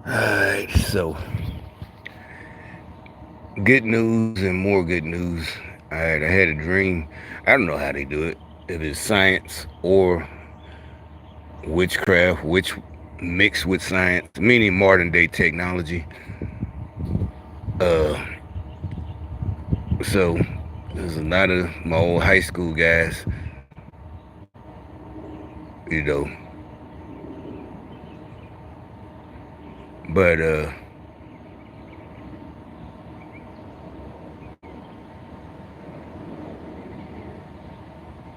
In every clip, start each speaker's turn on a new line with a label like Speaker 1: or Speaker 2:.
Speaker 1: Alright, so good news and more good news. Alright, I had a dream. I don't know how they do it. If it's science or witchcraft, which mixed with science, meaning modern day technology. Uh, so there's a lot of my old high school guys, you know, but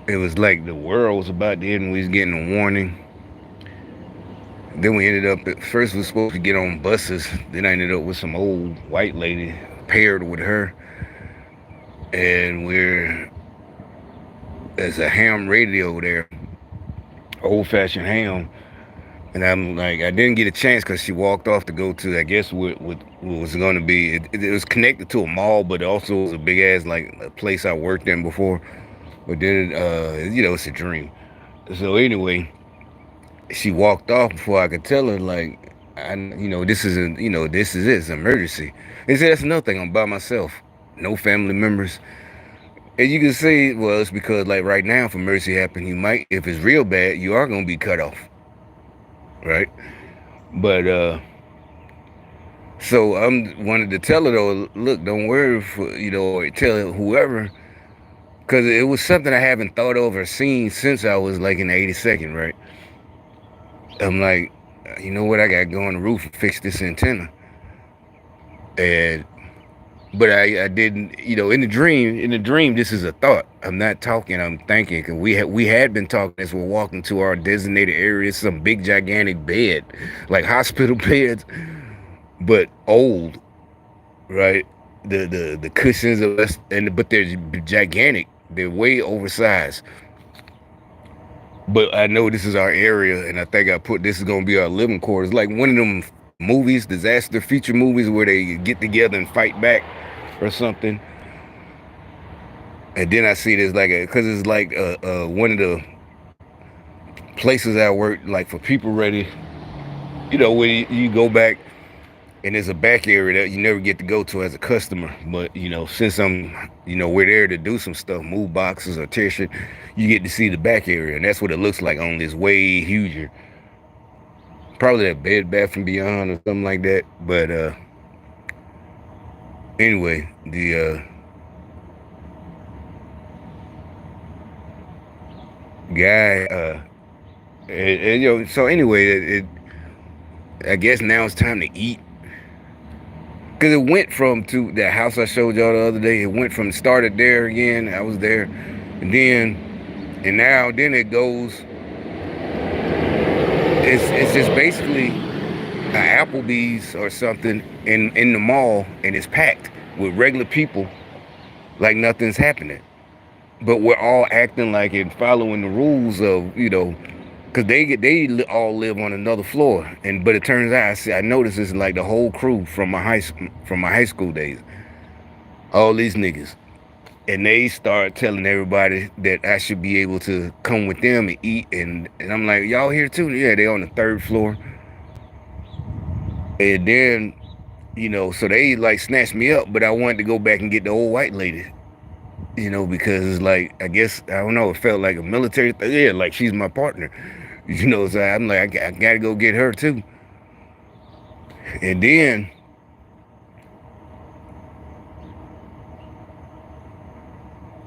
Speaker 1: it was like the world was about to end. We was getting a warning. Then we ended up at first we were supposed to get on buses. Then I ended up with some old white lady paired with her, and there's a ham radio there, old fashioned ham. And I'm like, I didn't get a chance because she walked off to go to, I guess, what was going to be. It was connected to a mall, but it also was a big ass like a place I worked in before. But then, it's a dream. So anyway, she walked off before I could tell her like, this is it, it's an emergency. And said that's another thing. I'm by myself, no family members. And you can say, well, it's because like right now, if emergency happen, you might, if it's real bad, you are gonna be cut off, right? But so I'm wanted to tell her though, look, don't worry for or tell whoever, because it was something I haven't thought of or seen since I was like in the 82nd, right? I'm like, you know what, I gotta go on the roof and fix this antenna. And but I didn't, in the dream, this is a thought. I'm not talking, I'm thinking, because we had been talking as we're walking to our designated area. It's some big gigantic bed, like hospital beds, but old, right? The cushions of us, but they're gigantic. They're way oversized. But I know this is our area, and I think I put this is gonna be our living quarters, like one of them movies, disaster feature movies, where they get together and fight back or something. And then I see this like because it's like one of the places I work, like for people ready, where you go back and there's a back area that you never get to go to as a customer. But since we're there to do some stuff, move boxes or tear shit, you get to see the back area, and that's what it looks like. Only it's way huger. Probably that Bed Bath and Beyond or something like that. But anyway, the guy, so anyway, I guess now it's time to eat. Because it went from to that house I showed y'all the other day. It went from started there again. I was there, and then it goes. It's just basically an Applebee's or something in the mall, and it's packed with regular people, like nothing's happening. But we're all acting like and following the rules of because they all live on another floor, but it turns out I noticed it's like the whole crew from my high school days, all these niggas, and they start telling everybody that I should be able to come with them and eat, and I'm like, y'all here too? Yeah, they on the third floor, and then so they like snatched me up, but I wanted to go back and get the old white lady, because it's like, I guess, I don't know, it felt like a military thing. Yeah, like she's my partner. So I'm like, I gotta go get her too. And then,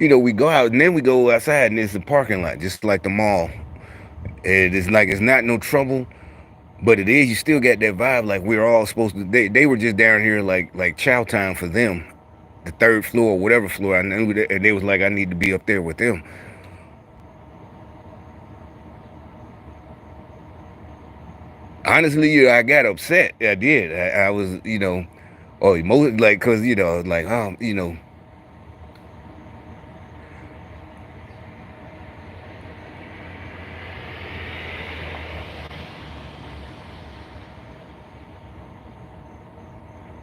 Speaker 1: we go out and then we go outside and it's a parking lot, just like the mall. And it's like, it's not no trouble, but it is, you still got that vibe like we're all supposed to, they were just down here like chow time for them. The third floor, whatever floor, I knew that, and they was like, I need to be up there with them. Honestly, I got upset. I did. I was, oh, like, cause like,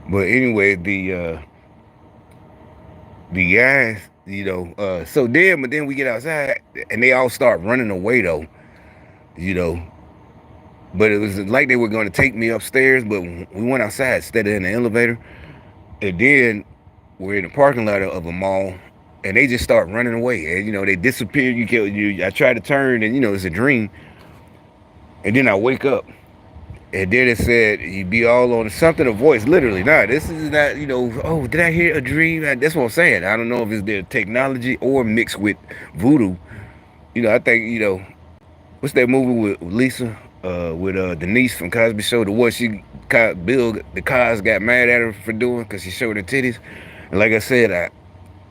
Speaker 1: but anyway, the guys, but then we get outside and they all start running away though, you know. But it was like they were going to take me upstairs, but we went outside instead of in the elevator. And then we're in the parking lot of a mall, and they just start running away. And they disappear. I try to turn, and it's a dream. And then I wake up, and then it said you'd be all on something. A voice, literally. Nah, this is not. Oh, did I hear a dream? That's what I'm saying. I don't know if it's their technology or mixed with voodoo. I think what's that movie with Lisa? With Denise from Cosby Show, the one Bill the Cos got mad at her for doing because she showed her titties. And like I said,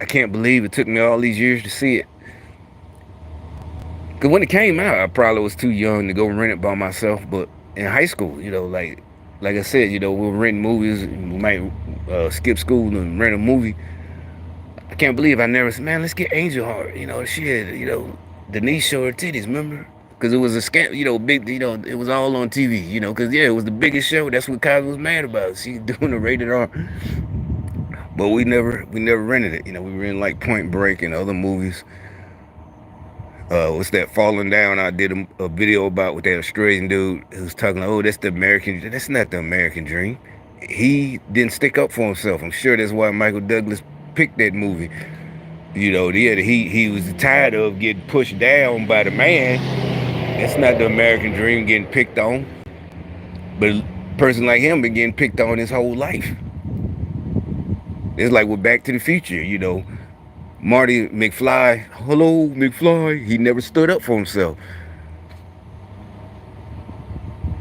Speaker 1: I can't believe it took me all these years to see it. Because when it came out, I probably was too young to go rent it by myself. But in high school, like I said, we were renting movies. We might skip school and rent a movie. I can't believe I never said, man, let's get Angel Heart. Shit, Denise showed her titties, remember? Because it was a scam, big, it was all on TV, because, yeah, it was the biggest show. That's what Cosby was mad about. She doing the rated R. But we never rented it. We rented like Point Break and other movies. What's that Falling Down? I did a video about with that Australian dude who was talking like, oh, that's not the American dream. He didn't stick up for himself. I'm sure that's why Michael Douglas picked that movie. He was tired of getting pushed down by the man. That's not the American dream, getting picked on. But a person like him been getting picked on his whole life. It's like with Back to the Future, Marty McFly, hello McFly, he never stood up for himself.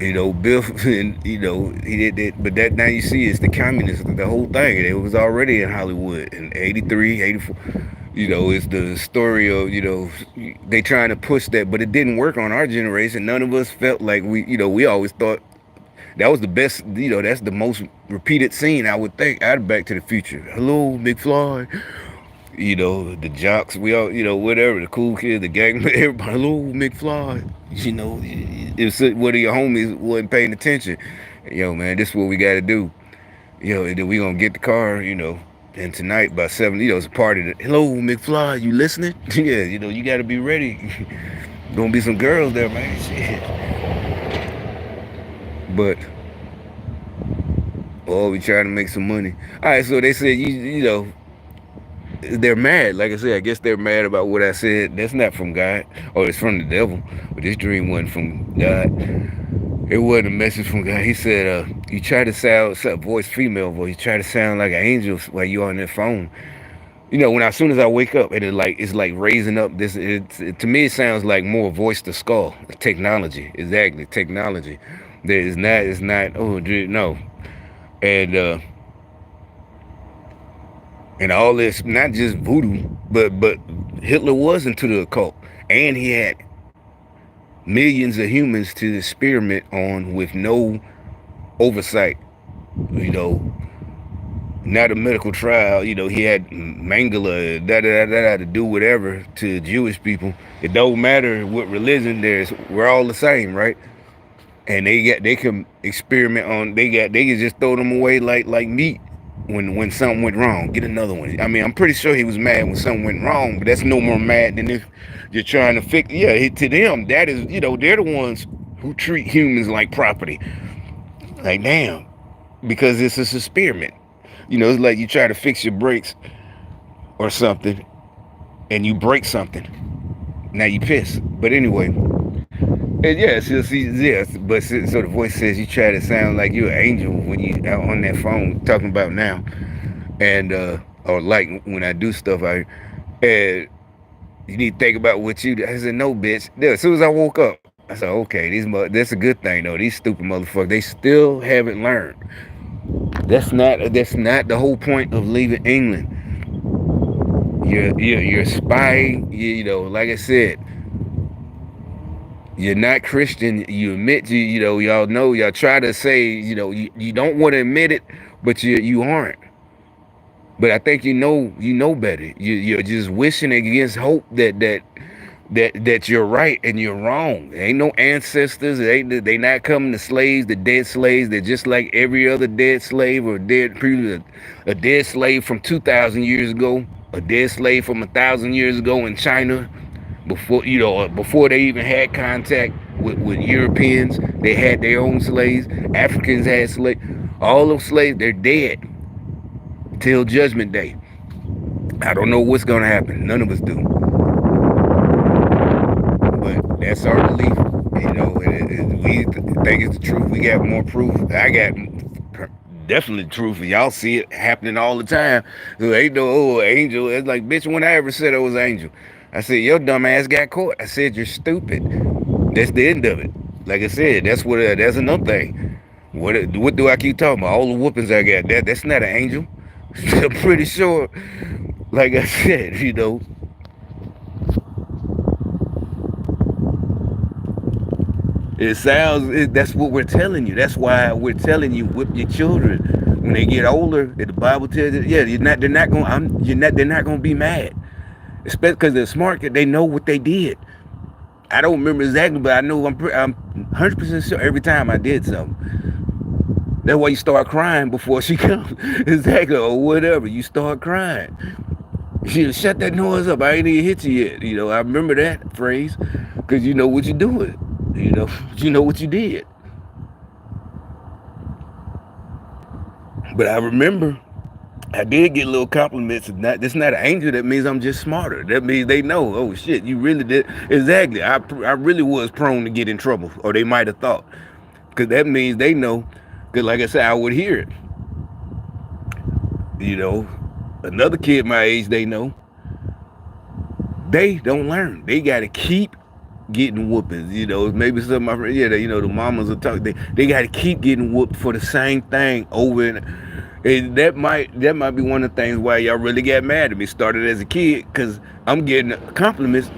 Speaker 1: Bill, and, he did that, but that now you see it's the communists, the whole thing. It was already in Hollywood in 83, 84. It's the story of, they trying to push that, but it didn't work on our generation. None of us felt like we always thought that was the best, that's the most repeated scene, I would think, out of Back to the Future. Hello, McFly. The jocks, we all, whatever, the cool kids, the gang, everybody, hello, McFly. If one of your homies wasn't paying attention, man, this is what we got to do. And then we going to get the car, and tonight by 7, it's a party. Hello, McFly, you listening? Yeah, you got to be ready. Gonna be some girls there, man. Shit. But, we trying to make some money. All right, so they said, they're mad. Like I said, I guess they're mad about what I said. That's not from God, or it's from the devil. But this dream wasn't from God. It wasn't a message from God. He said, you try to sound, female voice, you try to sound like an angel while you're on that phone. As soon as I wake up, it's like raising up this. To me, it sounds like more voice to skull technology. Exactly, technology. It's not. Oh, no, and. And all this, not just voodoo, but Hitler was into the occult, and he had millions of humans to experiment on with no oversight. Not a medical trial. He had Mangala, to do whatever to Jewish people. It don't matter what religion. We're all the same, right? And they can experiment on. They can just throw them away like meat. When something went wrong, get another one. I mean, I'm pretty sure he was mad when something went wrong, but that's no more mad than if you're trying to fix. Yeah, to them, that is, they're the ones who treat humans like property. Like, damn, because it's an experiment. It's like you try to fix your brakes or something, and you break something. Now you piss. But anyway, and but so the voice says you try to sound like you're an angel when you out on that phone talking about now, and or like when I do stuff, and you need to think about what you do. I said, no, bitch. As soon as I woke up, I said, okay, that's a good thing though. These stupid motherfuckers, they still haven't learned. That's not the whole point of leaving England. You're spying. Like I said. You're not Christian. You admit y'all know. Y'all try to say you don't want to admit it, but you aren't. But I think you know better. You're just wishing against hope that you're right and you're wrong. There ain't no ancestors. They not coming to slaves, the dead slaves. They're just like every other dead slave or a dead slave from 2,000 years ago, a dead slave from 1,000 years ago in China. Before they even had contact, with Europeans. They had their own slaves. Africans had slaves. All those slaves, they're dead till Judgment Day. I don't know what's gonna happen. None of us do. But that's our belief. We think it's the truth. We got more proof. I got definitely truth, and y'all see it happening all the time. So ain't no angel. It's like, bitch, when I ever said I was an angel, I said your dumb ass got caught. I said you're stupid. That's the end of it. Like I said, that's another thing. What do I keep talking about? All the whoopings I got. That's not an angel. I'm pretty sure. Like I said, that's what we're telling you. That's why we're telling you, whip your children when they get older. The Bible tells you, yeah, they're not gonna be mad, especially because they're smart. Cause they know what they did. I don't remember exactly, but I know I'm 100% sure every time I did something. That's why you start crying before she comes. Exactly, or whatever. You start crying. She shut that noise up. I ain't even hit you yet. I remember that phrase because you know what you're doing. You know what you did. But I remember I did get little compliments. That's not an angel. That means I'm just smarter. That means they know. Oh shit, you really did. Exactly. I really was prone to get in trouble, or they might have thought, because that means they know. Because like I said, I would hear it. Another kid my age, they know. They don't learn. They got to keep getting whoopings. Maybe some of my friends, the mamas will talk. They got to keep getting whooped for the same thing over and that might be one of the things why y'all really got mad at me. Started as a kid because I'm getting compliments.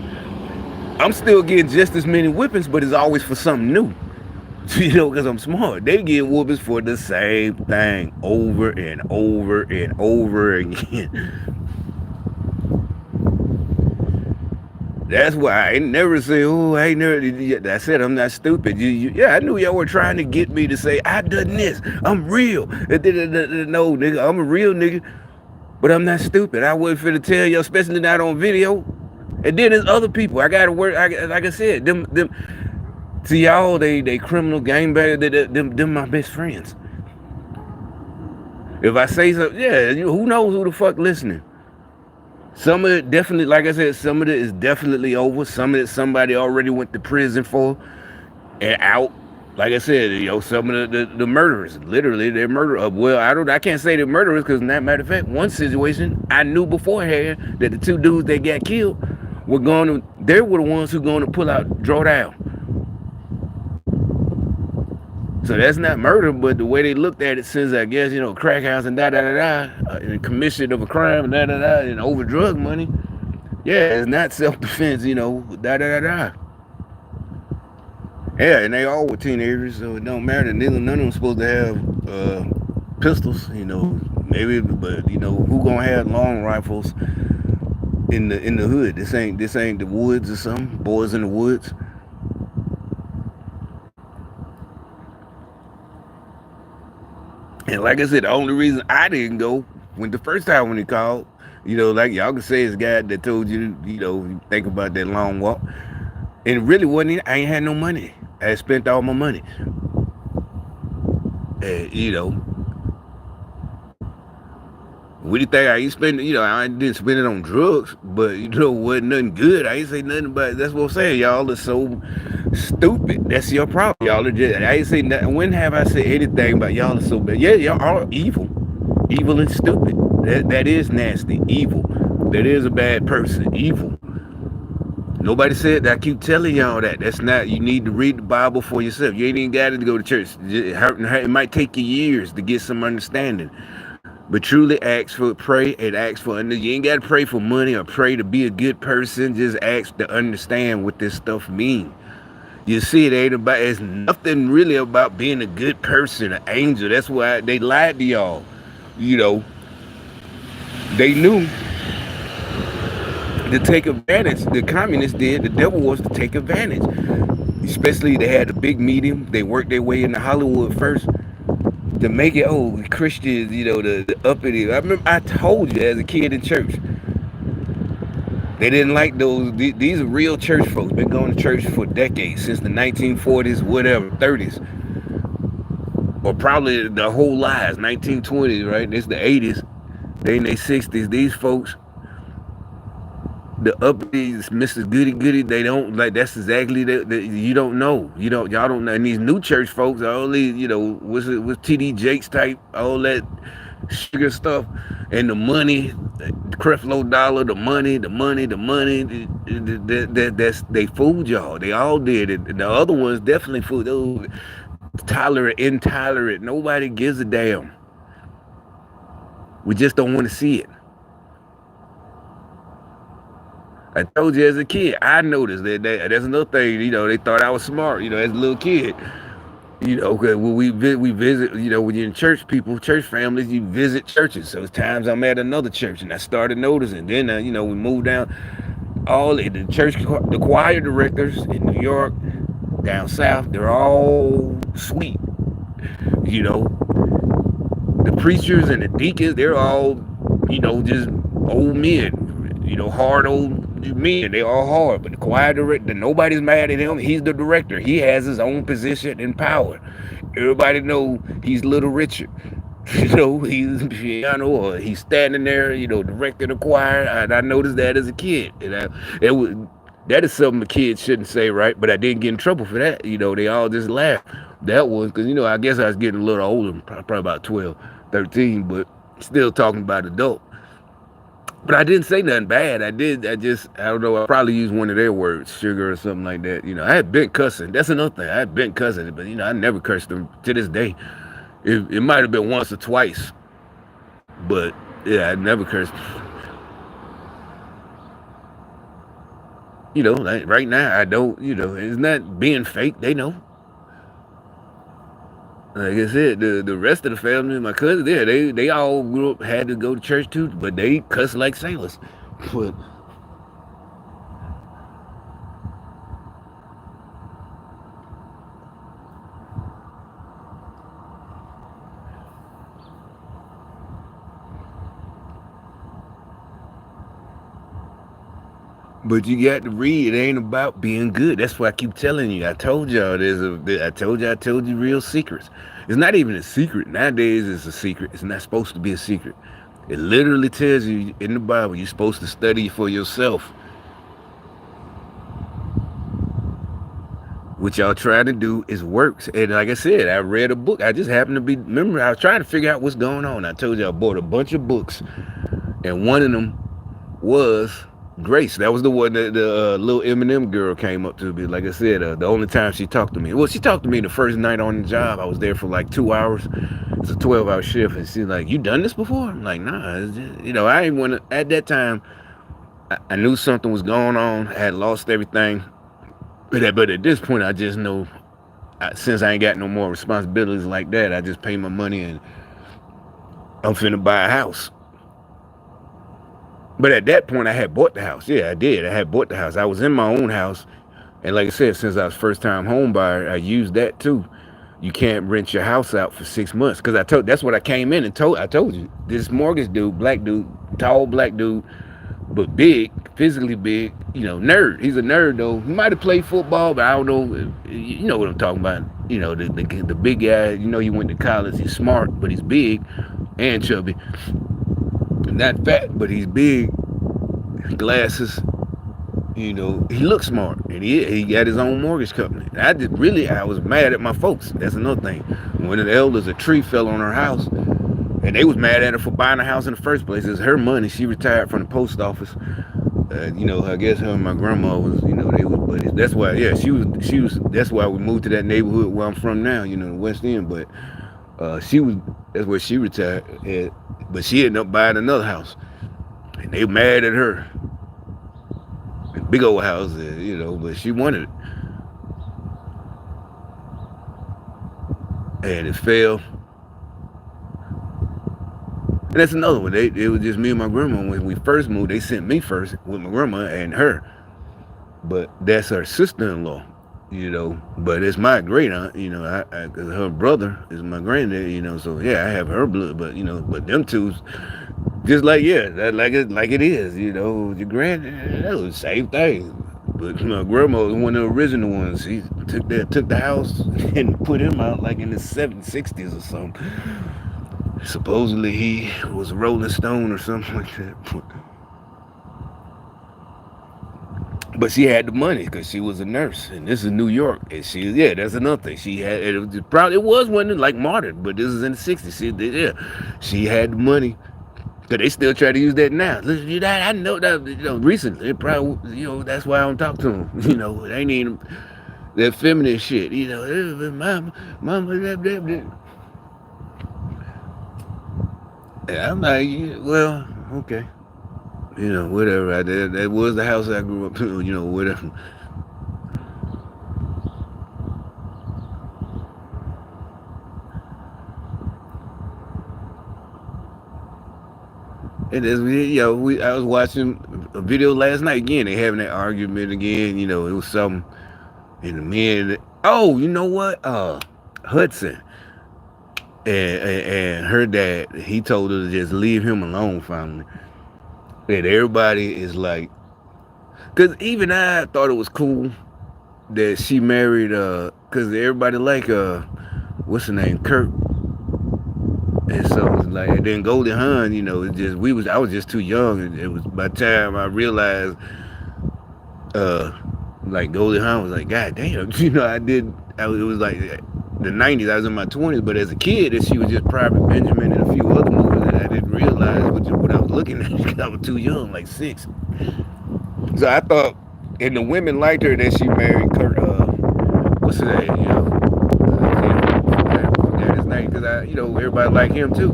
Speaker 1: I'm still getting just as many whippings, but it's always for something new. Because I'm smart. They get whoopings for the same thing over and over and over again. That's why I never say, oh, I ain't never. I said I'm not stupid. Yeah, I knew y'all were trying to get me to say I done this. I'm real. No, nigga, I'm a real nigga, but I'm not stupid. I wasn't finna tell y'all, especially not on video. And then there's other people. I gotta work. Like I said, them. See y'all, they criminal gangbangers. Them my best friends. If I say something, yeah, who knows who the fuck listening. Some of it definitely, like I said, some of it is definitely over. Some of it somebody already went to prison for and out. Like I said, some of the murderers, literally, they're murderers. Well, I can't say they're murderers because, in that matter of fact, one situation I knew beforehand that the two dudes that got killed they were the ones who going to pull out, draw down. So that's not murder, but the way they looked at it, since I guess crack house and and commission of a crime and and over drug money. Yeah, it's not self-defense, Yeah, and they all were teenagers, so it don't matter. None of them supposed to have pistols, maybe, but who gonna have long rifles in the hood? This ain't the woods or something. Boys in the woods. And like I said, the only reason I didn't go when the first time when he called, like y'all can say it's God that told you, think about that long walk. And it really wasn't. I ain't had no money. I had spent all my money. And what do you think I ain't spending? I didn't spend it on drugs, but wasn't nothing good. I ain't say nothing about it. That's what I'm saying. Y'all are so stupid. That's your problem. Y'all are just. I ain't say nothing. When have I said anything about y'all are so bad? Yeah, y'all are evil and stupid. That is nasty. Evil. That is a bad person. Evil. Nobody said that. I keep telling y'all that. That's not. You need to read the Bible for yourself. You ain't even got to go to church. It might take you years to get some understanding. But truly pray and ask for. You ain't got to pray for money or pray to be a good person. Just ask to understand what this stuff means. You see, it's nothing really about being a good person, an angel. That's why they lied to y'all. They knew to take advantage. The communists did. The devil was to take advantage. Especially they had the big medium. They worked their way into Hollywood first to make it, Christians, the uppity. I remember I told you as a kid in church, They didn't like those. These are real church folks. Been going to church for decades, since the 1940s, whatever, 30s, or probably the whole lives, 1920s, right? It's the 80s. They in their 60s. These folks, the uppies, Mrs. Goody Goody, they don't like. That's exactly you don't know. Y'all don't know. And these new church folks, all these, what's TD Jakes type, all that sugar stuff, and the money, the Creflo Dollar, the money. That's they fooled y'all. They all did it. And the other ones definitely fooled those tolerant, intolerant. Nobody gives a damn. We just don't want to see it. I told you as a kid, I noticed that's another thing. They thought I was smart. As a little kid. Cause when we visit, when you're in church, church families, you visit churches. So it's times I'm at another church, and I started noticing. Then, we moved down. All the church, the choir directors in New York, down south, they're all sweet. The preachers and the deacons, they're all, just old men. Hard old men. They all hard. But the choir director, nobody's mad at him. He's the director. He has his own position and power. Everybody know he's Little Richard. He's piano, or he's standing there, directing the choir. And I noticed that as a kid. And that is something a kid shouldn't say, right? But I didn't get in trouble for that. They all just laughed. That was because, I guess I was getting a little older, probably about 12, 13, but still talking about adult. But I didn't say nothing bad. I don't know, I probably used one of their words, sugar or something like that. I had been cussing. That's another thing. I had been cussing, but, I never cursed them to this day. It might have been once or twice. But, yeah, I never cursed. Like right now, I don't, it's not being fake. They know. Like I said, the rest of the family, my cousins, they all grew up, had to go to church too, but they cuss like sailors. But you got to read. It ain't about being good. That's why I keep telling you. I told y'all I told you real secrets. It's not even a secret. Nowadays it's a secret. It's not supposed to be a secret. It literally tells you in the Bible you're supposed to study for yourself. What y'all trying to do is works. And like I said, I read a book. I just happened to remember, I was trying to figure out what's going on. I told you I bought a bunch of books. And one of them was Grace. That was the one that the little Eminem girl came up to me. Like I said, the only time she talked to me. Well, she talked to me the first night on the job. I was there for like 2 hours. It's a 12-hour shift. And she's like, "You done this before?" I'm like, "Nah." It's just, I ain't want to. At that time, I knew something was going on. I had lost everything. But at this point, I just know, since I ain't got no more responsibilities like that, I just pay my money and I'm finna buy a house. But at that point, I had bought the house. Yeah, I did. I had bought the house. I was in my own house. And like I said, since I was first-time home buyer, I used that too. You can't rent your house out for 6 months. Because that's what I came in and I told you. This mortgage dude, black dude, tall black dude, but big, physically big, nerd. He's a nerd, though. He might have played football, but I don't know. You know what I'm talking about. The big guy, he went to college. He's smart, but he's big and chubby. Not fat, but he's big. Glasses. He looks smart, and he got his own mortgage company. I was mad at my folks. That's another thing. One of the elders, a tree fell on her house, and they was mad at her for buying a house in the first place. It's her money. She retired from the post office. I guess her and my grandma was, they was buddies. That's why, yeah, she was. That's why we moved to that neighborhood where I'm from now, the West End. But that's where she retired. But she ended up buying another house, and they mad at her. Big old house, but she wanted it. And it fell. And that's another one. It was just me and my grandma. When we first moved, they sent me first with my grandma and her. But that's her sister-in-law, But it's my great aunt, her brother is my granddad, So yeah, I have her blood, but but them two Just like yeah, like it is. You know, your grand that was the same thing. But my grandma was one of the original ones. He took the house and put him out like in the 760s or something. Supposedly he was a Rolling Stone or something like that. But she had the money because she was a nurse, and this is New York. And she, yeah, that's another thing. She had it was one like modern, but this is in the '60s. She had the money. Cause they still try to use that now. Listen, I know that recently. It probably that's why I don't talk to them. They ain't even that feminine shit. Mama, I'm like, yeah, well, okay. Whatever. That was the house I grew up in. Whatever. It is, I was watching a video last night again. They having that argument again. It was something, and the men. Oh, you know what? Hudson and her dad. He told her to just leave him alone. Finally, and everybody is like, because even I thought it was cool that she married. Because everybody like what's her name, Kurt. And so it was like, and then Goldie Hawn, it just I was just too young, and it was by the time I realized, uh, like Goldie Hawn was like, God damn, it was like the '90s. I was in my 20s, but as a kid, and she was just Private Benjamin and a few other movies that I didn't realize what I was looking at because I was too young, like 6. So I thought, and the women liked her that she married Kurt. What's his name? I forgot his name because everybody like him too.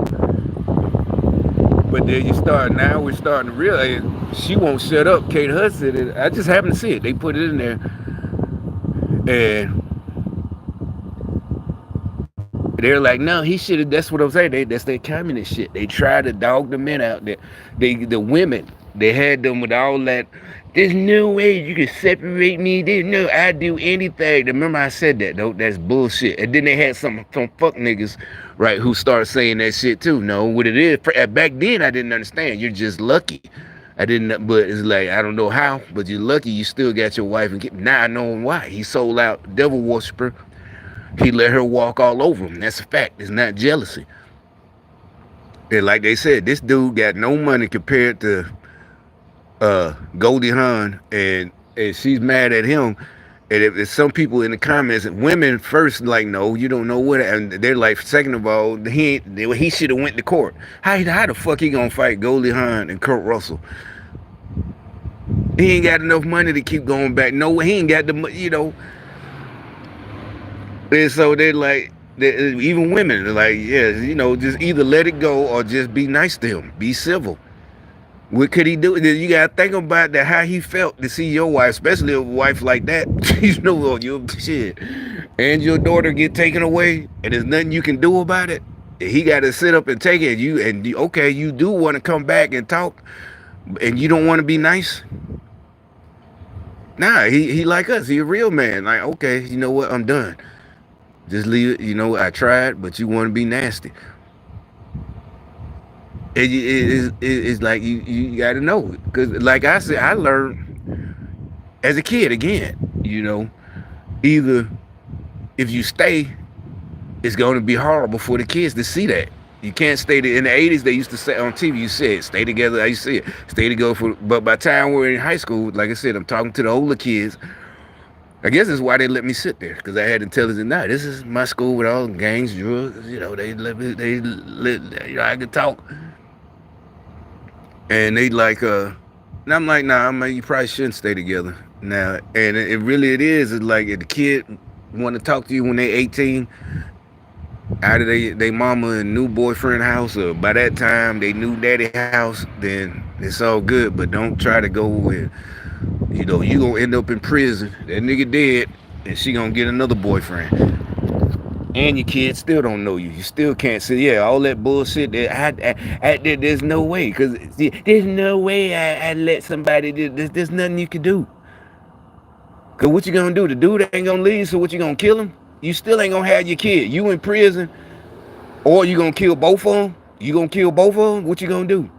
Speaker 1: But then now we're starting to realize she won't shut up, Kate Hudson. And I just happened to see it. They put it in there. And they're like, no, he should have, that's what I'm saying. That's their communist shit. They try to dog the men out there. The women, they had them with all that. There's no way you can separate me. There's no, I do anything. Remember I said that, though? That's bullshit. And then they had some fuck niggas, right, who started saying that shit too. No, what it is, back then I didn't understand. You're just lucky. I didn't, but it's like, I don't know how, but you're lucky you still got your wife. And now I know why. He sold out, devil worshiper. He let her walk all over him. That's a fact. It's not jealousy. And like they said, this dude got no money compared to Goldie Hawn, and she's mad at him. And if some people in the comments, women first like, no, you don't know what, and they're like, second of all, he should have went to court. How the fuck he gonna fight Goldie Hawn and Kurt Russell? He ain't got enough money to keep going back. No, he ain't got the. And so they're like, even women are like, yeah, just either let it go or just be nice to him, be civil. What could he do? You gotta think about that, how he felt to see your wife, especially a wife like that. Your shit, and your daughter get taken away, and there's nothing you can do about it. He got to sit up and take it. Okay, you do want to come back and talk, and you don't want to be nice. Nah, he like us. He a real man. Like, okay, you know what? I'm done. Just leave it. I tried, but you want to be nasty. It's like you got to know. Because like I said, I learned as a kid again, either if you stay, it's going to be horrible for the kids to see that. You can't stay there. In the 80s, they used to say on TV, you said, stay together. I used to say it, stay together. But by the time we're in high school, like I said, I'm talking to the older kids. I guess that's why they let me sit there, because I had intelligence. Now this is my school with all gangs, drugs. They let me. I could talk, and they like, and I'm like, nah, you probably shouldn't stay together now. And it really is. It's like if the kid want to talk to you when they 18, out of they mama and new boyfriend house, or by that time they new daddy house, then it's all good. But don't try to go with. You gonna end up in prison. That nigga dead, and she gonna get another boyfriend. And your kids still don't know you. You still can't say, all that bullshit. There's no way, because there's no way I let somebody. There's nothing you can do. Cause what you gonna do? The dude ain't gonna leave. So what you gonna kill him? You still ain't gonna have your kid. You in prison, or you gonna kill both of them? You gonna kill both of them? What you gonna do?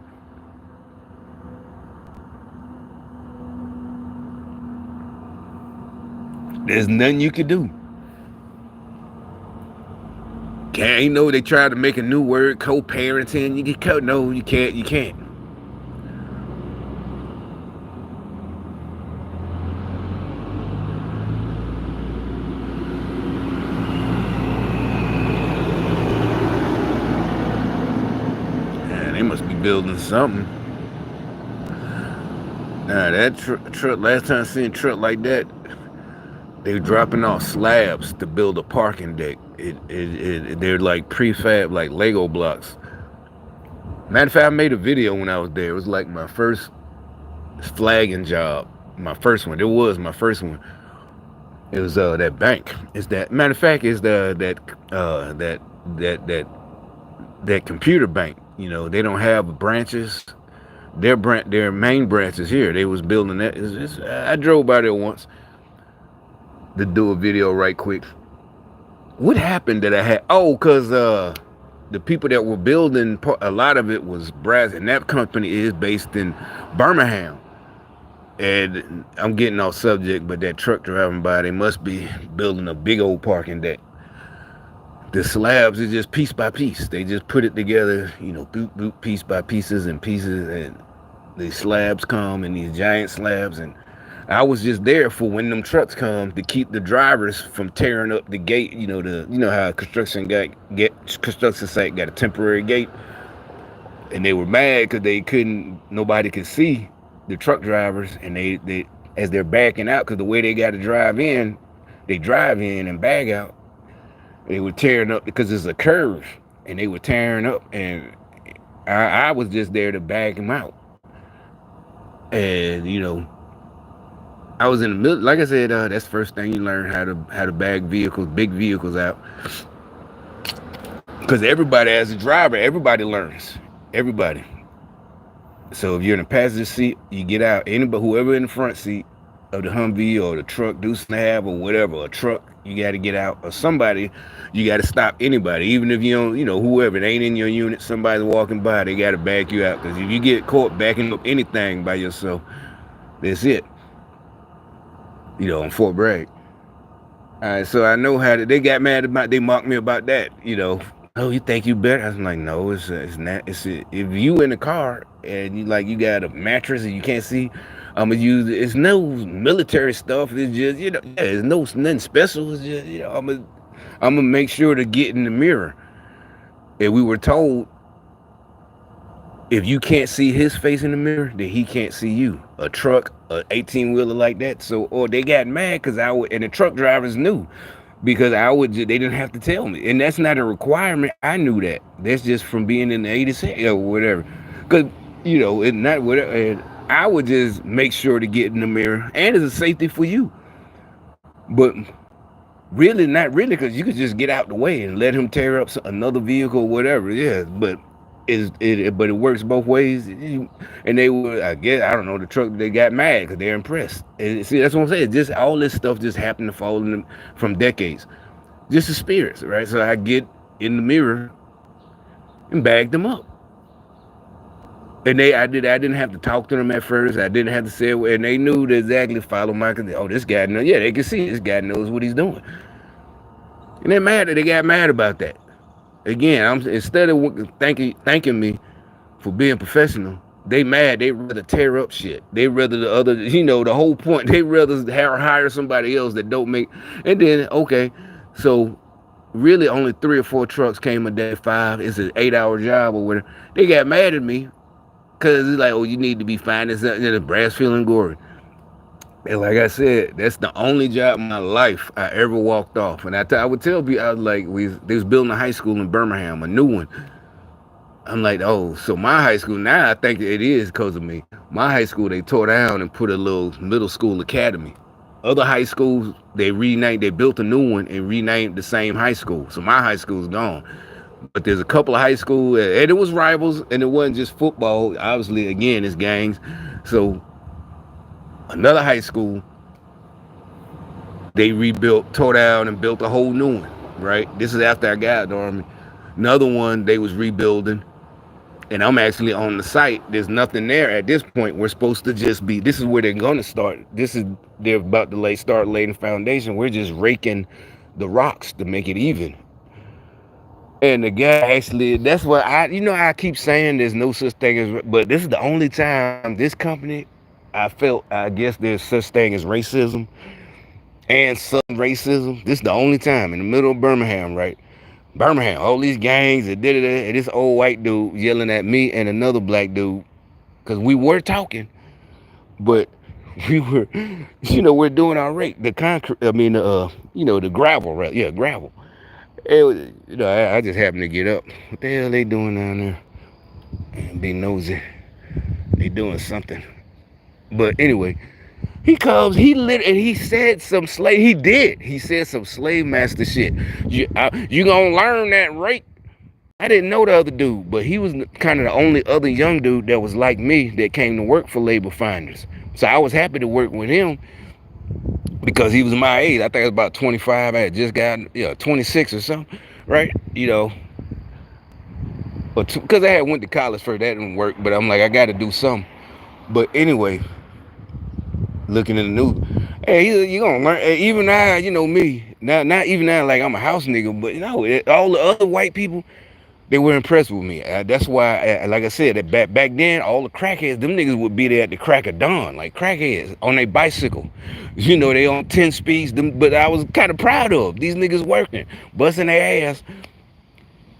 Speaker 1: There's nothing you can do. Can't know they tried to make a new word, co-parenting. You get no, you can't. You can't. Man, they must be building something. Nah, that truck. Last time I seen a truck like that, they were dropping off slabs to build a parking deck. They're like prefab, like Lego blocks. Matter of fact, I made a video when I was there. It was like my first flagging job. My first one. It was my first one. It was that bank. It's that matter of fact, it's that computer bank. You know, they don't have branches. Their main branches here. They was building that. I drove by there once to do a video right quick. What happened that I had? Oh, cause the people that were building, a lot of it was brass, and that company is based in Birmingham. And I'm getting off subject, but that truck driving by, they must be building a big old parking deck. The slabs is just piece by piece. They just put it together, you know, boop, boop, piece by pieces, and the slabs come, and these giant slabs. And I was just there for when them trucks come to keep the drivers from tearing up the gate. You know how construction site got a temporary gate, and they were mad because nobody could see the truck drivers, and they as they're backing out, because the way they got to drive in, they drive in and bag out. They were tearing up because it's a curve, and they were tearing up, and I was just there to bag them out. And you know, I was in the middle. Like I said, that's the first thing you learn, how to bag big vehicles out. Because everybody, as a driver, everybody learns. Everybody. So if you're in the passenger seat, you get out. Anybody, whoever in the front seat of the Humvee or the truck, Deuce and a Half or whatever, a truck, you got to get out. Or somebody, you got to stop anybody. Even if you don't, whoever, it ain't in your unit, somebody's walking by, they got to back you out. Because if you get caught backing up anything by yourself, that's it. On Fort Bragg. All right, so I know they got mad about, they mocked me about that, Oh, you think you better? I was like, no, it's not. If you in the car and you got a mattress and you can't see, I'm gonna use it. It's no military stuff. It's just it's nothing special. It's just I'm gonna make sure to get in the mirror. And we were told, if you can't see his face in the mirror, then he can't see you. A truck, a 18-wheeler like that. So, or they got mad because and the truck drivers knew. Because they didn't have to tell me. And that's not a requirement. I knew that. That's just from being in the 86 or whatever. Because, it's not whatever. And I would just make sure to get in the mirror. And it's a safety for you. But really, not really, because you could just get out the way and let him tear up another vehicle or whatever. Yeah, but it works both ways. And they were, I guess, I don't know, the truck, they got mad because they're impressed. And see, that's what I'm saying. Just all this stuff just happened to fall in them from decades. Just the spirits, right? So I get in the mirror and bag them up. And I didn't have to talk to them at first. I didn't have to say it, and they knew to exactly follow my. Oh, this guy knows. Yeah, they can see this guy knows what he's doing. And they're mad. They got mad about that. Again, instead of thanking me for being professional, they mad. They rather tear up shit. They rather the other, the whole point. They rather hire somebody else that don't make. And then, okay, so really only 3 or 4 trucks came a day, 5. It's an 8-hour job or whatever. They got mad at me because it's like, oh, you need to be finding something in the brass feeling gory. And like I said, that's the only job in my life I ever walked off. And I would tell people, I was like, they was building a high school in Birmingham, a new one. I'm like, oh, so my high school, now I think it is because of me. My high school, they tore down and put a little middle school academy. Other high schools, they built a new one and renamed the same high school. So my high school's gone. But there's a couple of high schools, and it was rivals, and it wasn't just football. Obviously, again, it's gangs. So another high school, they rebuilt, tore down, and built a whole new one, right? This is after I got out of the Army. Another one, they was rebuilding. and I'm actually on the site. There's nothing there at this point. We're supposed to just be. This is where they're going to start. This is they're about to start laying the foundation. We're just raking the rocks to make it even. And the guy actually, that's what I keep saying there's no such thing as, but this is the only time this company, I felt, I guess there's such thing as racism and Southern racism. This is the only time in the middle of Birmingham, right? Birmingham, all these gangs and did it, and this old white dude yelling at me and another black dude, because we were talking, but we were, we're doing our rate. The concrete, the gravel, right? Yeah, gravel. It was, I just happened to get up. What the hell they doing down there? And be nosy. They doing something. But anyway, he comes. And he said some slave. He did. He said some slave master shit. You gonna learn that rate? I didn't know the other dude, but he was kind of the only other young dude that was like me that came to work for labor finders. So I was happy to work with him because he was my age. I think I was about 25. I had just got 26 or something, right? But because I had went to college first, that didn't work. But I'm like, I got to do something. But anyway, looking in the news, hey, you gonna learn. Even now, me. Not even now, like I'm a house nigga, but all the other white people, they were impressed with me. That's why, like I said, that back then, all the crackheads, them niggas would be there at the crack of dawn, like crackheads on their bicycle. They on 10 speeds. But I was kind of proud of these niggas working, busting their ass.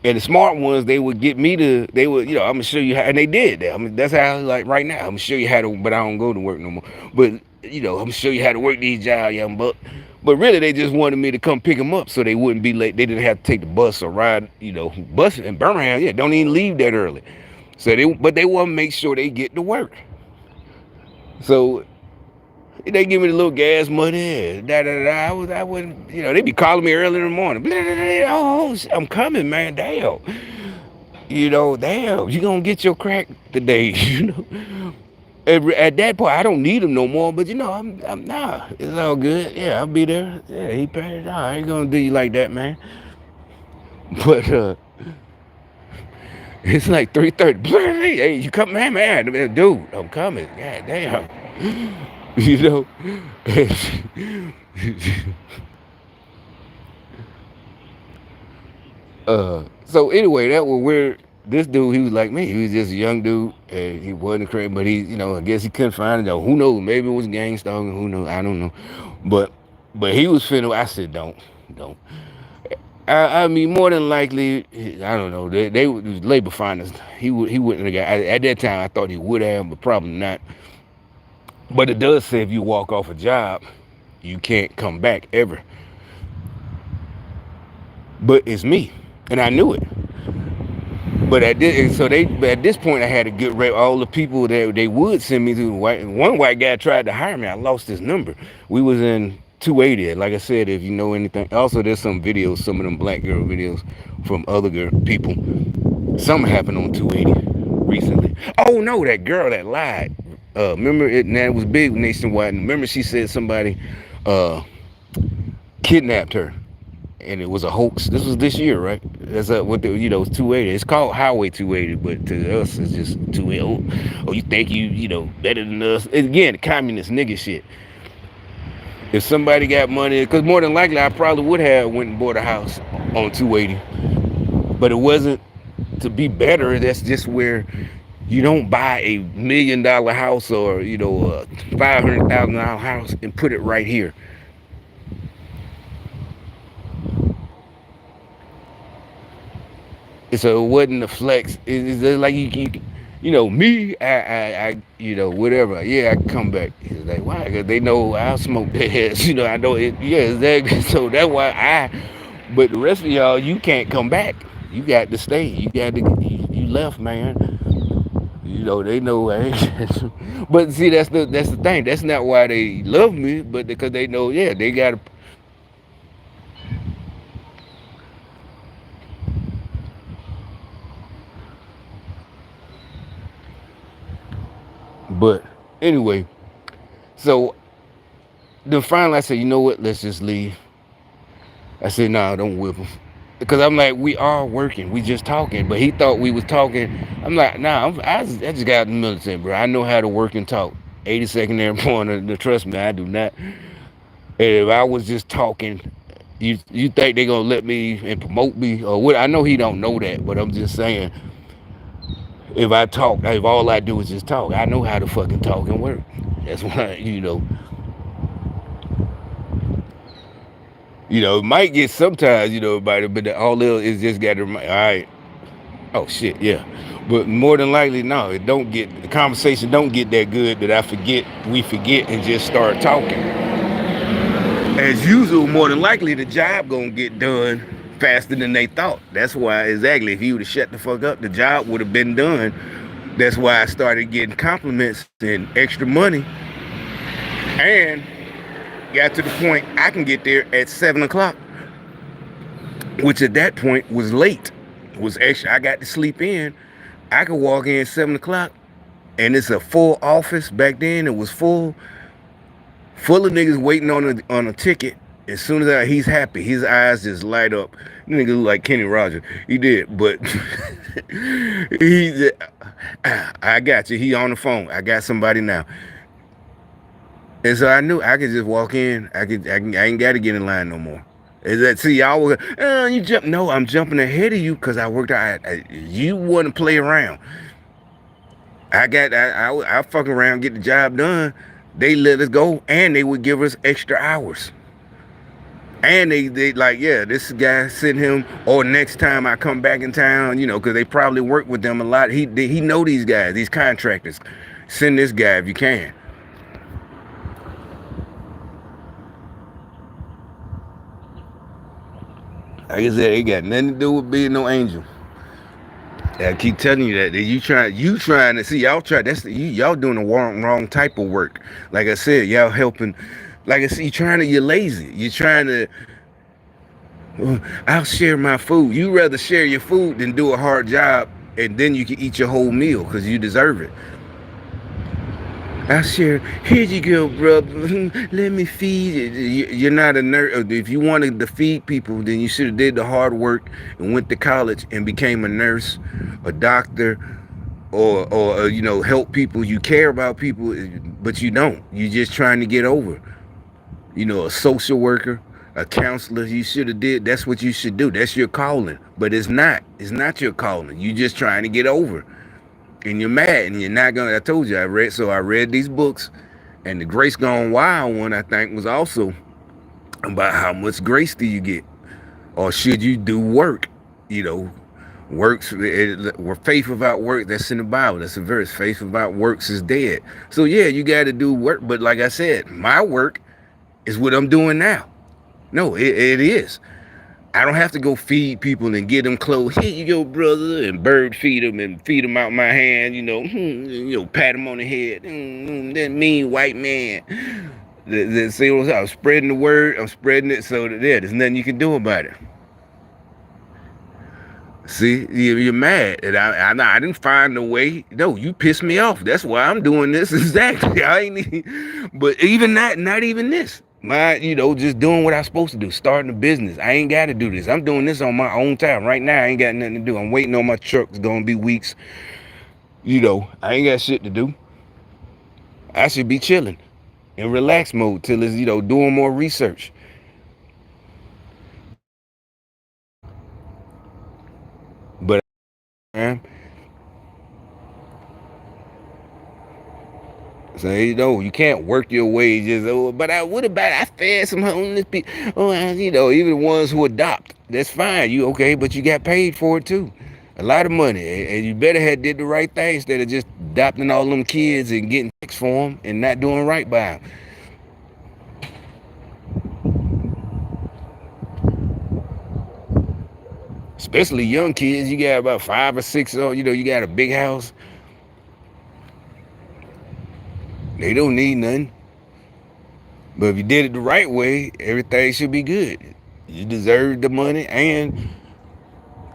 Speaker 1: And the smart ones, they would get me to, they would, I'm gonna show you how, and they did that. I mean, that's how, like right now, I'm gonna show you how to, but I don't go to work no more. But, I'm gonna show you how to work these jobs, young buck. But really, they just wanted me to come pick them up so they wouldn't be late. They didn't have to take the bus or ride, bus in Birmingham, don't even leave that early. But they want to make sure they get to work. So they give me the little gas money, da da da. I wouldn't, they be calling me early in the morning. Blah, blah, blah, oh, I'm coming, man. Damn, damn, you gonna get your crack today, At that point, I don't need him no more. But I'm nah. It's all good. Yeah, I'll be there. Yeah, he paid. Nah, I ain't gonna do you like that, man. But it's like 3:30. Hey, you come, man, dude, I'm coming. God damn, you know. So anyway, that was where this dude, he was like me. He was just a young dude, and he wasn't crazy, but he, I guess he couldn't find it. Though. Who knows? Maybe it was gang stalking. Who knows? I don't know. But he was finna. I said, don't. I mean, more than likely, I don't know. They was labor finders. He wouldn't have got. At that time, I thought he would have, but probably not. But it does say if you walk off a job, you can't come back ever. But it's me, and I knew it. But at this point, I had to get rid of all the people that they would send me to. One white guy tried to hire me. I lost his number. We was in 280. Like I said, if you know anything. Also, there's some videos, some of them black girl videos from other people. Something happened on 280 recently. Oh no, that girl that lied. Remember it? And that was big nationwide. Remember she said somebody kidnapped her. And it was a hoax. This was this year, right? That's what it's 280. It's called Highway 280, but to us, it's just 280. Oh, you think better than us? Again, the communist nigga shit. If somebody got money, because more than likely, I probably would have went and bought a house on 280, but it wasn't to be better. That's just where you don't buy $1 million house or a $500,000 house and put it right here. So it wasn't a flex. It's like me. I whatever. Yeah, I can come back. It's like why? Because they know I'll smoke their heads. I know it. Yeah, exactly. So that's why But the rest of y'all, you can't come back. You got to stay. You got to. You left, man. They know. But see, that's the thing. That's not why they love me, but because they know. Yeah, they got to. But anyway, so then finally I said, you know what? Let's just leave. I said, nah, don't whip him. because I'm like, we are working, we just talking, but he thought we was talking. I'm like, nah, I just got out the military, bro. I know how to work and talk. 82nd Airborne, trust me, I do not. And if I was just talking, you think they gonna let me and promote me or what? I know he don't know that, but I'm just saying, if I talk, if all I do is just talk, I know how to fucking talk and work. That's why, it might get sometimes, but all is just got to remind. All right, oh shit, yeah. But more than likely, no, the conversation don't get that good that we forget and just start talking. As usual, more than likely the job gonna get done faster than they thought. That's why, exactly, if he would have shut the fuck up, the job would have been done. That's why I started getting compliments and extra money, and got to the point I can get there at 7 o'clock, which at that point was late. Was extra. I got to sleep in. I could walk in at 7 o'clock, and it's a full office. Back then, it was full of niggas waiting on a ticket. As soon as he's happy, his eyes just light up. Nigga look like Kenny Rogers. He did, but he. I got you. He on the phone. I got somebody now, and so I knew I could just walk in. I ain't got to get in line no more. Is that, see, y'all were, you jump? No, I'm jumping ahead of you because I worked out. You want to play around. I fuck around, get the job done. They let us go, and they would give us extra hours. And they like, yeah, this guy sent him, or next time I come back in town, because they probably work with them a lot. He know these guys, these contractors. Send this guy if you can. Like I said, it got nothing to do with being no angel. I keep telling you that you trying to see, y'all try. Y'all doing the wrong type of work. Like I said, y'all helping. Like I said, you're lazy. You're trying to. Well, I'll share my food. You rather share your food than do a hard job, and then you can eat your whole meal because you deserve it. I share. Here you go, brother. Let me feed you. You're not a nurse. If you wanted to feed people, then you should have did the hard work and went to college and became a nurse, a doctor, or help people. You care about people, but you don't. You're just trying to get over. A social worker, a counselor. You should have did. That's what you should do. That's your calling. But it's not. It's not your calling. You're just trying to get over. And you're mad, and you're not gonna. I told you I read these books, and the Grace Gone Wild one I think was also about how much grace do you get, or should you do work? Works. Faith without work. That's in the Bible. That's a verse. Faith without works is dead. So yeah, you got to do work. But like I said, my work is what I'm doing now. No, it is. I don't have to go feed people and get them clothes. Here you go, brother, and bird feed them and feed them out my hand. Pat them on the head. That mean white man. See what I'm spreading the word. I'm spreading it so that there's nothing you can do about it. See, you're mad, and I didn't find a way. No, you pissed me off. That's why I'm doing this. Exactly. I ain't. But even that, not even this. Just doing what I'm supposed to do, starting a business. I ain't got to do this. I'm doing this on my own time. Right now, I ain't got nothing to do. I'm waiting on my truck. It's going to be weeks. I ain't got shit to do. I should be chilling in relax mode till it's, doing more research. But, man, so you can't work your way just. But what about I fed some homeless people? Even the ones who adopt, that's fine. You okay? But you got paid for it too, a lot of money, and you better have did the right thing instead of just adopting all them kids and getting checks for them and not doing right by them. Especially young kids, you got about 5 or 6. You got a big house. They don't need nothing. But if you did it the right way, everything should be good. You deserve the money, and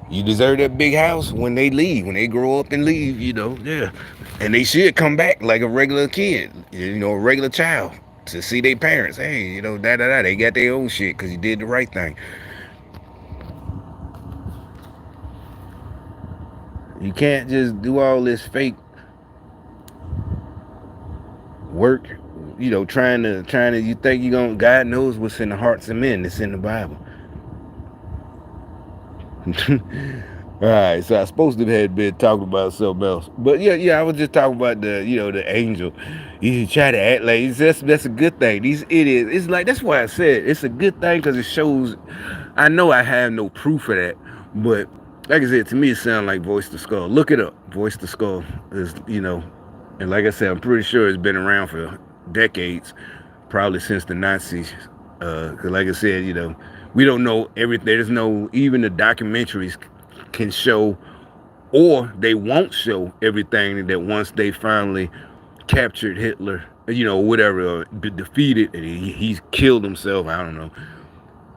Speaker 1: you deserve that big house when they leave, when they grow up and leave, yeah. And they should come back like a regular kid, a regular child, to see their parents. Hey, they got their own shit because you did the right thing. You can't just do all this fake work, trying to you think you're gonna God knows what's in the hearts of men. It's in the Bible. All right, so I supposed to have been talking about something else, but yeah, I was just talking about the angel. You try to act like that's a good thing. These idiots, it's like that's why I said it's a good thing because it shows. I know I have no proof of that, but like I said, to me it sounds like voice to skull. Look it up. Voice to skull is and like I said, I'm pretty sure it's been around for decades, probably since the Nazis. Because like I said, we don't know everything. There's no even the documentaries can show, or they won't show everything that once they finally captured Hitler, whatever, or defeated, and he's killed himself. I don't know.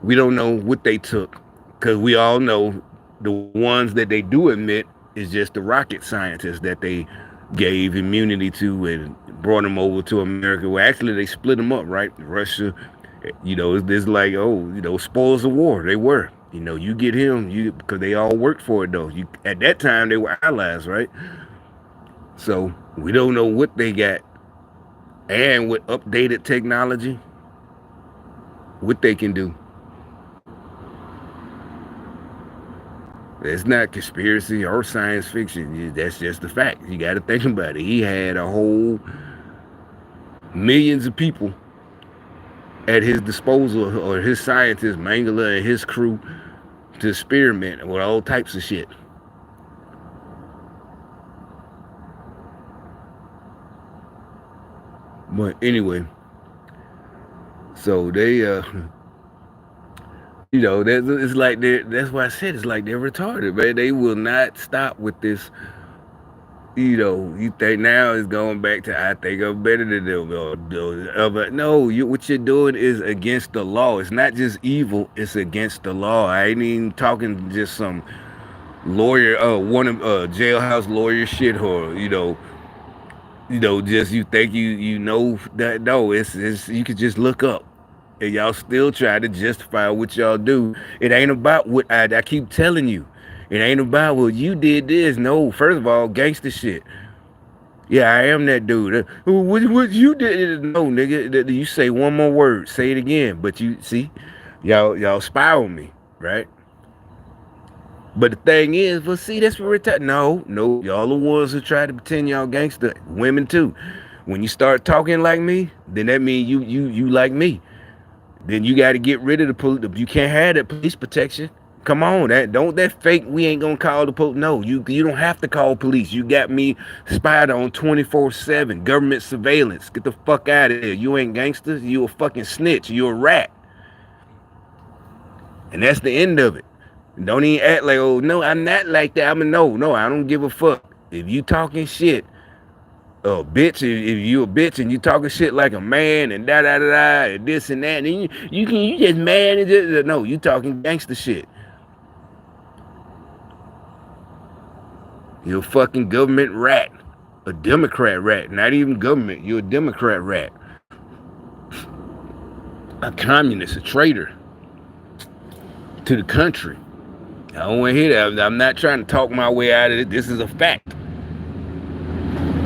Speaker 1: We don't know what they took, because we all know the ones that they do admit is just the rocket scientists that they gave immunity to and brought them over to America. Well, actually, they split them up, right? Russia, it's like, spoils of war. They were. You get him, because they all worked for it though. At that time they were allies, right? So we don't know what they got, and with updated technology, what they can do. It's not conspiracy or science fiction. That's just the fact. You got to think about it. He had a whole millions of people at his disposal, or his scientists, Mangala and his crew, to experiment with all types of shit. But anyway, so they, it's like that's why I said it's like they're retarded, man. They will not stop with this. You think now it's going back to I think I'm better than them. But no, what you're doing is against the law. It's not just evil; it's against the law. I ain't even talking just some lawyer, one of jailhouse lawyer shit, or just you think you know that. No, it's you could just look up, and y'all still try to justify what y'all do. It ain't about what I keep telling you. It ain't about, well, you did this. No, first of all, gangster shit. Yeah, I am that dude. What you did? No, nigga. You say one more word, say it again. But you see, y'all spy on me, right? But the thing is, well, see, that's what we're talking. No, y'all the ones who try to pretend y'all gangster. Women too. When you start talking like me, then that means you like me. Then you got to get rid of the police. You can't have that police protection. Come on, that fake. We ain't gonna call the police. No, you don't have to call police. You got me spied on 24/7. Government surveillance. Get the fuck out of here. You ain't gangsters. You a fucking snitch. You a rat. And that's the end of it. Don't even act like, oh no, I'm not like that. No, I don't give a fuck. If you talking shit, bitch, if you a bitch and you talking shit like a man and da da da da and this and that, and you just mad and just, no, you talking gangster shit. You're a fucking government rat. A Democrat rat. Not even government. You're a Democrat rat. A communist, a traitor to the country. I don't want to hear that. I'm not trying to talk my way out of it. This is a fact.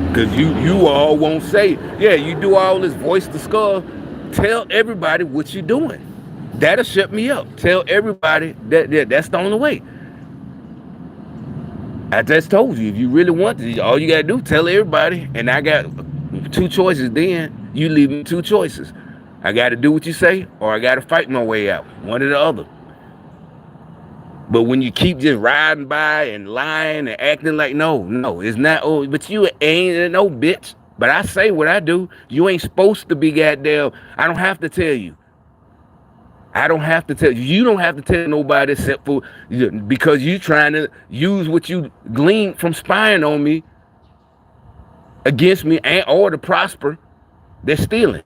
Speaker 1: Because you all won't say, yeah, you do all this voice to skull. Tell everybody what you're doing. That'll shut me up. Tell everybody that's the only way. I just told you, if you really want to, all you gotta do, tell everybody. And I got two choices then. You leave me two choices. I gotta do what you say, or I gotta fight my way out. One or the other. But when you keep just riding by and lying and acting like, no, it's not, but you ain't no bitch. But I say what I do. You ain't supposed to be goddamn. I don't have to tell you. I don't have to tell you. You don't have to tell nobody except for because you trying to use what you gleaned from spying on me against me and or to prosper. They're stealing.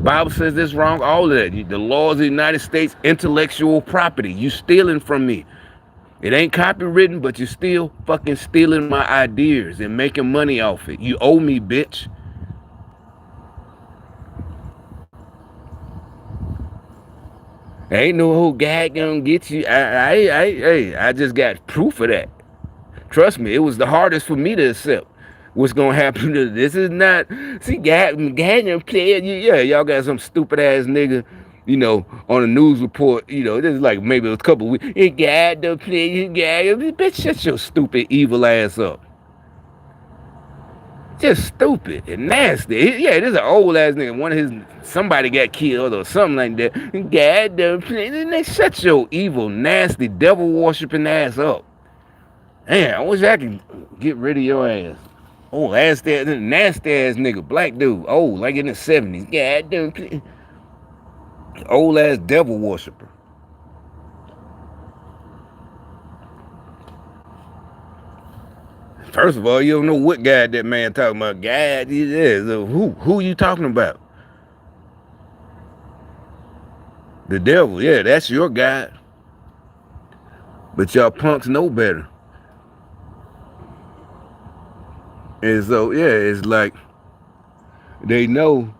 Speaker 1: Bible says this wrong. All of that. The laws of the United States, intellectual property. You stealing from me. It ain't copywritten, but you still fucking stealing my ideas and making money off it. You owe me, bitch. Ain't no whole guy gonna get you. I just got proof of that. Trust me, it was the hardest for me to accept what's gonna happen to this. Is not see Gardner played. Yeah, y'all got some stupid ass nigga, on a news report. This is like maybe a couple weeks. He got to play. He got bitch. Shut your stupid evil ass up. Just stupid and nasty. Yeah, this is an old ass nigga. Somebody got killed or something like that. God damn, they shut your evil, nasty, devil worshiping ass up. Man, I wish I could get rid of your ass. Oh, nasty ass nigga, black dude. Oh, like in the 70s. God damn, old ass devil worshiper. First of all, you don't know what God that man talking about. God, who you talking about? The devil, yeah, that's your God. But y'all punks know better. And so, yeah, it's like they know.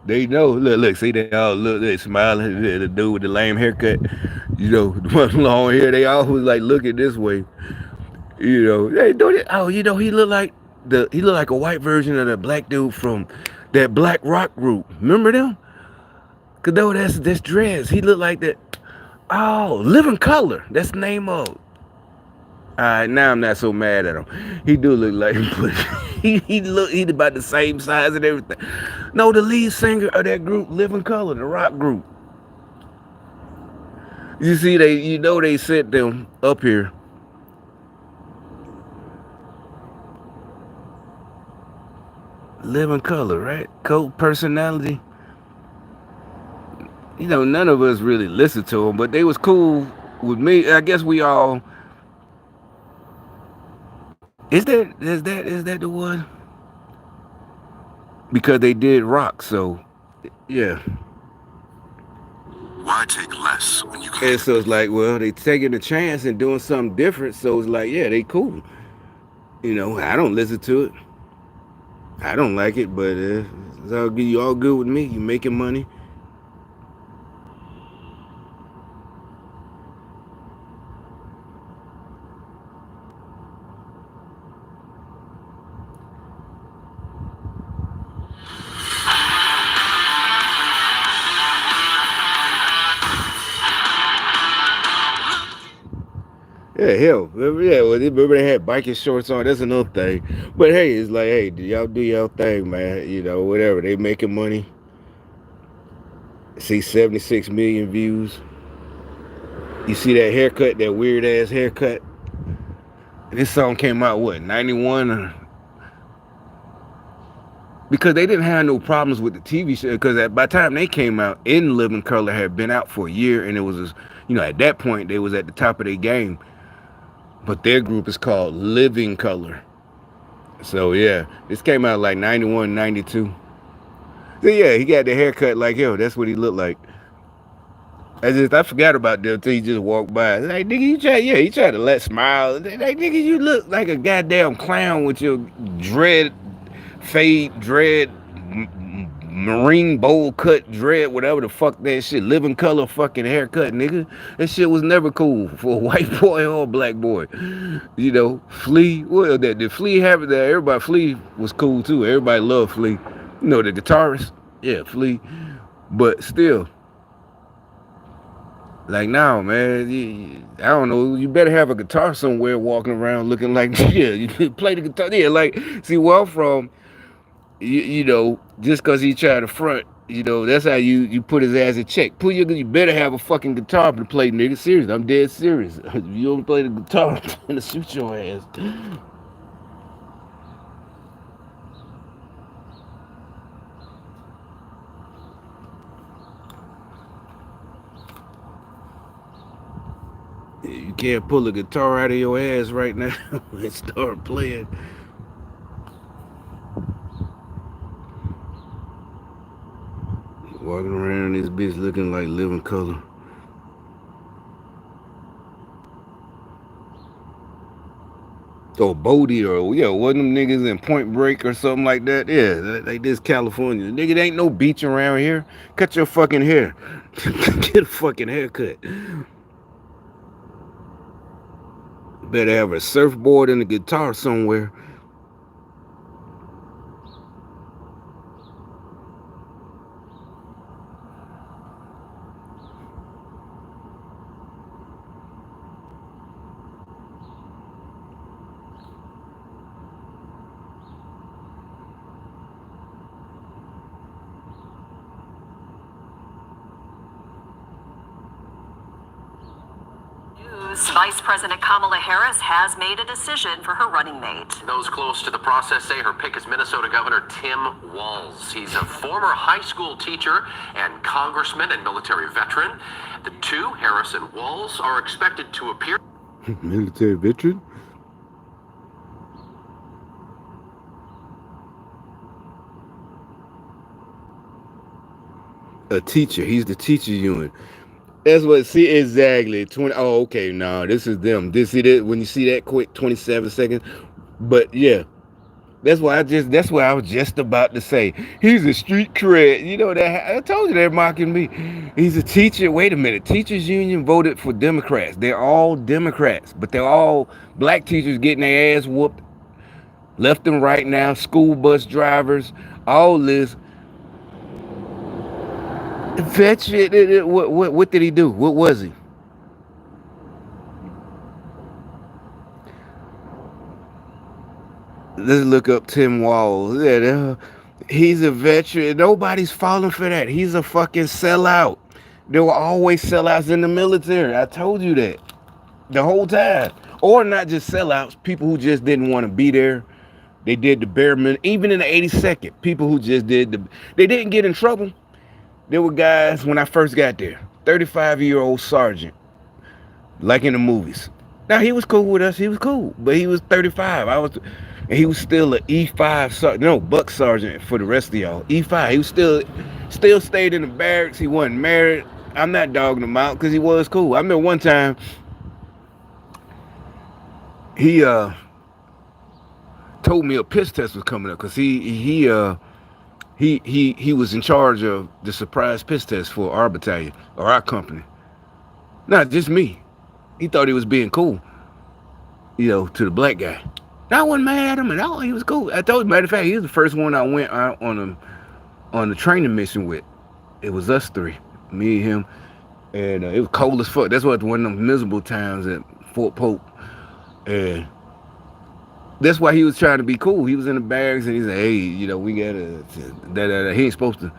Speaker 1: Look, see, they smiling. The dude with the lame haircut, the one long hair. They always like looking this way. They do it. Oh, he look like a white version of the black dude from that black rock group. Remember them? Cause though that's dreads. He looked like that. Oh, Living Color. That's the name of. All right, now I'm not so mad at him. He do look like him, but he's about the same size and everything. No, the lead singer of that group, Living Color, the rock group. You see, they sent them up here. Living Color, right? Cult personality. None of us really listened to them, but they was cool with me. I guess we all. Is that the one? Because they did rock, so yeah.
Speaker 2: Why take less when you can?
Speaker 1: And so it's like, well, they taking a chance and doing something different. So it's like, yeah, they cool. I don't listen to it. I don't like it, but it's all good. You all good with me. You making money. Yeah, hell, yeah. Well, remember they had biking shorts on. That's another thing. But hey, it's like, hey, y'all do y'all thing, man. Whatever. They making money. See 76 million views. You see that haircut, that weird ass haircut. This song came out what 91? Because they didn't have no problems with the TV show. Because by the time they came out, In Living Color had been out for a year, and it was, at that point they was at the top of their game. But their group is called Living Color. So yeah, this came out like 91, 92. So yeah, he got the haircut like him. That's what he looked like. I forgot about them until he just walked by. Like, nigga, he tried to smile. Like, nigga, you look like a goddamn clown with your fade dread, marine bowl cut dread, whatever the fuck that shit, Living Color fucking haircut, nigga. That shit was never cool for a white boy or a black boy. Flea, well, did Flea have it there? Everybody, Flea was cool too. Everybody loved Flea. The guitarist, yeah, Flea. But still, like now, man, I don't know. You better have a guitar somewhere walking around looking like, yeah, you play the guitar. Yeah, like, see where I'm from, just because he tried to front, that's how you put his ass in check. You better have a fucking guitar to play, nigga. Serious, I'm dead serious. If you don't play the guitar, I'm gonna shoot your ass. You can't pull a guitar out of your ass right now and start playing. Walking around this bitch looking like Living Color. Or Bodie, or yeah, wasn't them niggas in Point Break or something like that? Yeah, like this California. Nigga, there ain't no beach around here. Cut your fucking hair. Get a fucking haircut. Better have a surfboard and a guitar somewhere.
Speaker 3: Vice President Kamala Harris has made a decision for her running mate.
Speaker 4: Those close to the process say her pick is Minnesota Governor Tim Walz. He's a former high school teacher and congressman and military veteran. The two, Harris and Walz, are expected to appear.
Speaker 1: Military veteran? A teacher. He's the teacher unit. That's what, see, exactly. 20. Oh, okay, no, this is them. This, see that, when you see that quick 27 seconds. But yeah, that's why I was just about to say. He's a street cred. You know that, I told you they're mocking me. He's a teacher. Wait a minute. Teachers union voted for Democrats. They're all Democrats, but they're all black teachers getting their ass whooped left and right now. School bus drivers, all this. Veteran, what did he do? What was he? Let's look up Tim Walz. Yeah, he's a veteran. Nobody's falling for that. He's a fucking sellout. There were always sellouts in the military. I told you that the whole time. Or not just sellouts, people who just didn't want to be there. They did the bare minimum. Even in the 82nd, people who just they didn't get in trouble. There were guys when I first got there, 35-year-old sergeant, like in the movies. Now he was cool with us. He was cool, but he was 35. And he was still an E5 sergeant, no, buck sergeant for the rest of y'all. E5. He was still stayed in the barracks. He wasn't married. I'm not dogging him out because he was cool. I remember one time he told me a piss test was coming up because he was in charge of the surprise piss test for our battalion or our company. Not just me. He thought he was being cool, to the black guy. I wasn't mad at him, and all he was cool. I told you, matter of fact, he was the first one I went out on the training mission with. It was us three, me and him, and it was cold as fuck. That's what one of them miserable times at Fort Pope, and that's why he was trying to be cool. He was in the barracks, and he said, "Hey, we gotta that he ain't supposed to."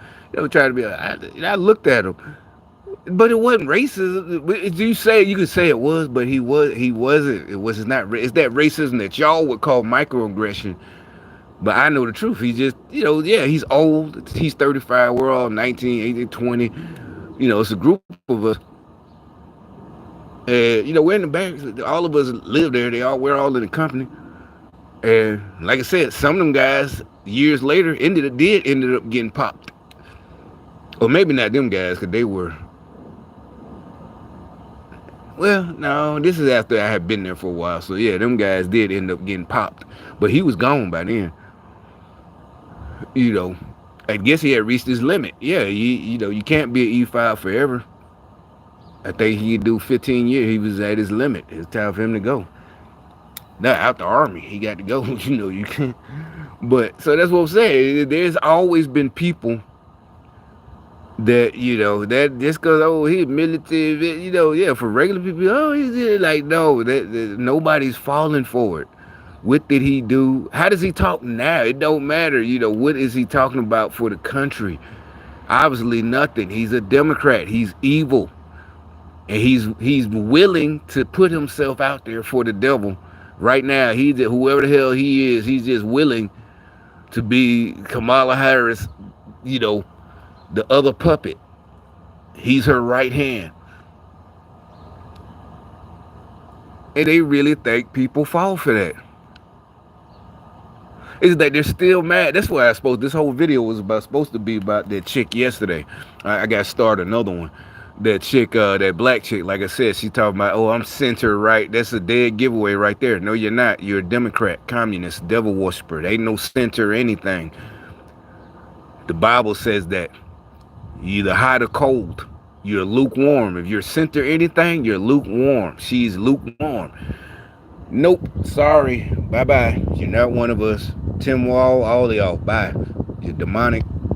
Speaker 1: Try to be. I looked at him. But it wasn't racism. You could say it was, but he wasn't. It's not. It's that racism that y'all would call microaggression. But I know the truth. He just, he's old. He's 35. We're all 19, 18, 20. It's a group of us. And we're in the barracks. All of us live there. We're all in the company. And like I said, some of them guys years later ended up getting popped. Or maybe not them guys, because they were. Well, no, this is after I had been there for a while. So, yeah, them guys did end up getting popped. But he was gone by then. I guess he had reached his limit. Yeah, you can't be an E5 forever. I think he'd do 15 years. He was at his limit. It's time for him to go. Now, out the Army, he got to go. You can't. But, so that's what I'm saying. There's always been people that that just because he's military, for regular people, he's like, no, that nobody's falling for it. What did he do? How does he talk now? It don't matter. What is he talking about for the country? Obviously nothing. He's a Democrat. He's evil, and he's willing to put himself out there for the devil. Right now, whoever the hell he is, he's just willing to be Kamala Harris, the other puppet. He's her right hand. And they really think people fall for that. It's like they're still mad. That's why this whole video was supposed to be about that chick yesterday. I got to start another one. That chick, that black chick, like I said, she talking about, I'm center right. That's a dead giveaway right there. No, you're not. You're a Democrat, communist, devil worshiper. There ain't no center or anything. The Bible says that. You're either hot or cold. You're lukewarm. If you're center anything, you're lukewarm. She's lukewarm. Nope, sorry, bye-bye. You're not one of us. Tim Wall, all of y'all, bye. You're demonic.